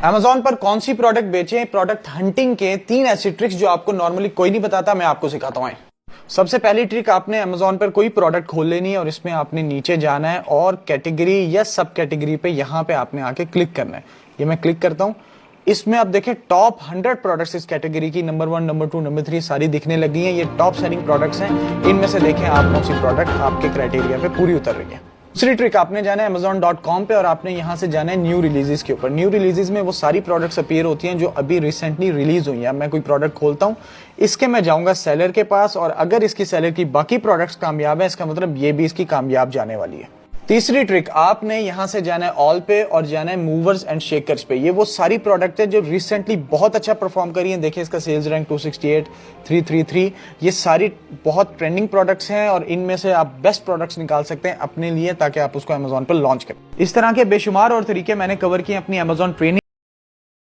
Amazon पर कौन सी product बेचें, प्रोडक्ट हंटिंग के 3 ऐसी ट्रिक्स जो आपको नॉर्मली कोई नहीं बताता, मैं आपको सिखाता हूं। सबसे पहली ट्रिक, आपने अमेजोन पर कोई प्रोडक्ट खोल लेनी है और इसमें आपने नीचे जाना है और कैटेगरी या सब कैटेगरी पे यहां पे आपने आके क्लिक करना है। ये मैं क्लिक करता हूं, इसमें आप देखें टॉप 100 प्रोडक्ट्स इस कैटेगरी की, नंबर 1, नंबर 2, नंबर 3 सारी दिखने लगी हैं। ये टॉप सेलिंग प्रोडक्ट्स हैं, इनमें से देखें आप कौन सी प्रोडक्ट आपके क्राइटेरिया पे पूरी उतर रही है। दूसरी ट्रिक, आपने जाना है amazon.com पे और आपने यहां से जाना है न्यू रिलीजेस के ऊपर। न्यू रिलीजेस में वो सारी प्रोडक्ट्स अपीयर होती हैं जो अभी रिसेंटली रिलीज हुई हैं। मैं कोई प्रोडक्ट खोलता हूं, इसके मैं जाऊंगा सेलर के पास और अगर इसकी सेलर की बाकी प्रोडक्ट्स कामयाब है, इसका मतलब ये भी इसकी कामयाब जाने वाली है। तीसरी ट्रिक, आपने यहां से जाना है ऑल पे और जाना है मूवर्स एंड शेकर्स पे। ये वो सारी प्रोडक्ट है जो रिसेंटली बहुत अच्छा परफॉर्म करी है। देखिए इसका सेल्स रैंक 268, 333, ये सारी बहुत ट्रेंडिंग प्रोडक्ट्स हैं और इनमें से आप बेस्ट प्रोडक्ट्स निकाल सकते हैं अपने लिए ताकि आप उसको अमेजोन पर लॉन्च करें। इस तरह के बेशुमार और तरीके मैंने कवर किए अपनी अमेजोन ट्रेनिंग